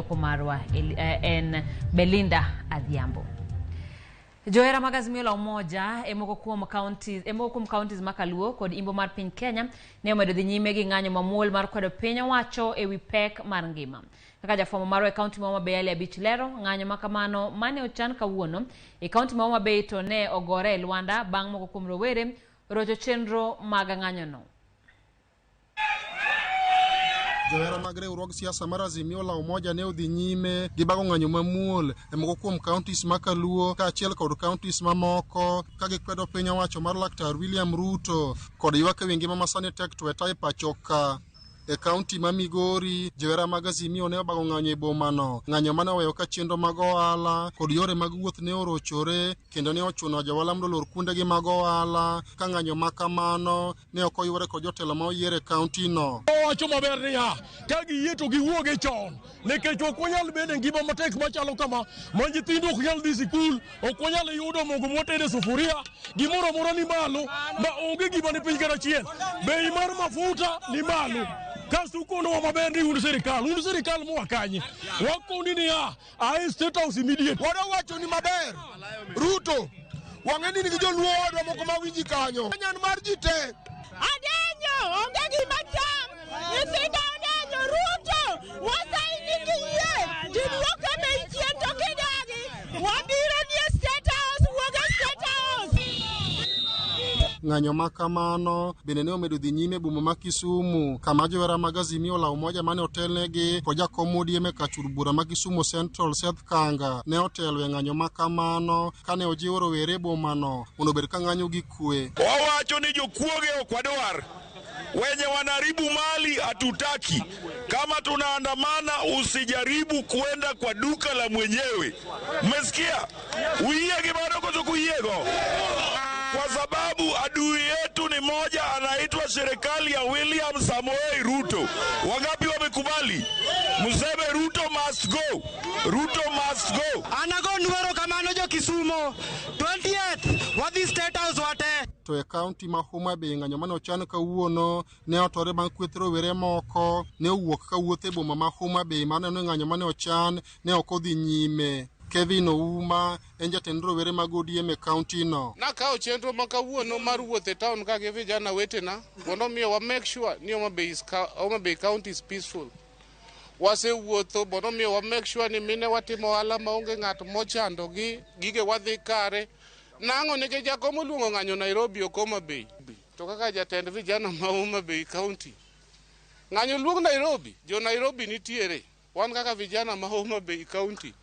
joko marwa en Belinda Adhiambo. Johera mag Azimio la Umoja emoko kuom counties makaluo kod imbo mar piny Kenya ne omedo dhi nyime gi ng'anyo mamuol mar kwedo piny owacho ewi pek mar ngima. Kaka jafwambo marwa e kaunti ma Homa Bay Ali Abich lero, ng'anyo makamano mane ochan kawuono e kaunti ma Homa Bay to ne ogore e Luanda bang' moko kuom rowere rocho chenro mag ng'anyono. Johera mag riwruog siasa mar Azimio la Umoja ne odhi nyime gi bago ng'anyo mamuol e moko kuom counties makaluo kaachiel kod counties mamoko ka gikwedo piny owacho mar Laktar William Ruto kod ywak ewi ngima masani tek tweta e pachoka. E kaunti ma Migori, johera mag Azimio ne obago ng'anyo e bomano, ng'anyo mane oweyo ka chenro mag ohala kod yore mag wuoth ne orochore kendo ne ochuno johala mondo olor kuondegi mag ohala ka ng'anyo makamano ne ok oyuore kod jotelo ma oyier e kaunti no. Owacho maber niya, ka giyie to giwuoge chon nikech ok wanyal bedo e ngima matek machalo kama ma nyithindo ok nyal dhi sikul, ok wanyal yudo mogo moted e sufuria, gimoro amora ni malo ma onge gima ni piny kata achiel. Bei mar mafuta ni malo. Kastu kono wa maber ni undu serikal mo wakanye wakoni ni a state house immediate wado wacho ni maber Ruto wang'eni ni joluo wadwa moko mawinji kanyo nyan mar jite adenyo onge gima cham nyithindo adenyo Ruto wasaini kiye tibuoke me chien to kidagi wabiro ni state house wuoga state house. Ng'anyo makamano bende ne omedo dhi nyime boma ma Kisumu kama johera mag Azimio la Umoja mane otelnegi kod jakom ODM e kachur bura ma Kisumu Central Seth Kanga ne otelo e ng'anyo makamano kane ojiwo rowere bomano mondo obed ka ng'anyo gi kwe. Wawacho ni jokuoge okwadwar wenye wanaribu mali hatutaki. Kama tunaandamana usijaribu kuenda kwa duka la mwenyewe. Umesikia? Uiege bado kuzukuiego. Kwa sababu adui yetu ni moja anaitwa serikali ya William Samoei Ruto. Wangapi wamekubali? Museme Ruto must go. Ruto must go. Anago nwero kamano jo Kisumo. 20th wadhi state house wate. To e kaunti ma Homa Bay ng'anyo mane ochan kawuono ne otore bang' kweth rowere moko ne owuok kawuotho e boma ma Homa Bay mar neno ng'anyo mane ochan ne ok odhi nyime. Kevin Ouma en jatend rowere mag ODM e kaunti no. Nakao chenro ma kawuono mar wuoth e town ka gi vijana wetena mondo miyo wa make sure ni Homa Bay County is peaceful. Wasewuotho mondo miyo wa make sure ni mine watimo ohala maonge ng'at mochando gi gige wadhi kare. Nang'o nikech jakom oluongo ng'anyo Nairobi ok Homa Bay. To kaka jatend vijana ma Homa Bay County ng'anyo luong Nairobi, jo Nairobi nitiere. Wan kaka vijana ma Homa Bay County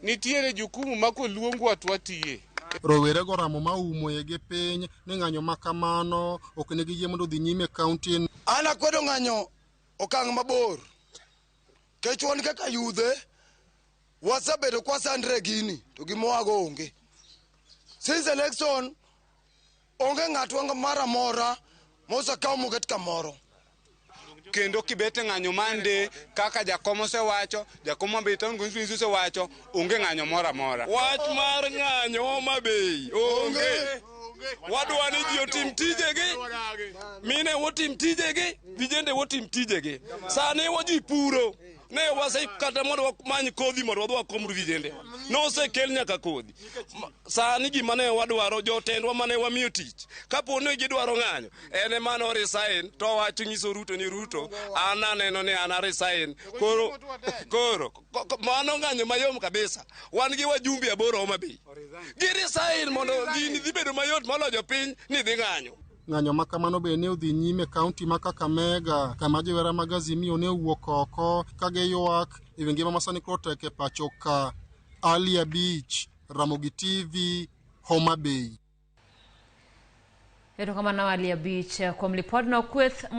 nitiere jukumu mako luongwa twatiye. Rowere go ramo maumo e ge piny ni ng'anyo makamano ok ne giyie mondo dhi nyime kaunti. Ana kwedo ng'anyo okang' mabor kech wan kaka yudhe wasebedo kwa sandre gini to gimoago onge. Since election onge ng'atwa mara mora mosakaw moket kamoro. Kendo kibete ng'anyo mande kaka jakom osewacho, jakom Homa Bay Town Constituency osewacho onge ng'anyo mora mora. Wach mar ng'anyo Homa Bay onge. Wadwa ni ji otim tijegi, mine wotim tijegi, vijende wotim tijegi. Sani waji puro. Ne wase kata mondo wakmany kodhi mondo wadwa komru vijende. No se kel nyaka kodhi. Sani gima ne wadwaro jotendwa mane wamiyo tich. Kapo ne gidwaro ng'anyo, ene mano resign to wacho nyiso Ruto ni Ruto ananeno ni ana resign. Koro mano ng'anyo mayom kabisa. Wan gi wajumbe 8 Homa Bay. Gi resign mondo gini dhi bedo mayot moloyo piny ni dhi ng'anyo. Ng'anyo makamano be ne odhi nyime kaunti ma Kakamega kama johera mag Azimio ne owuok oko ka giywak ewi ngima masani koro tek e pachoka. Ali Abich, Ramogi TV, Homa Bay. Eto kama na Ali Abich kuom lipod na kweth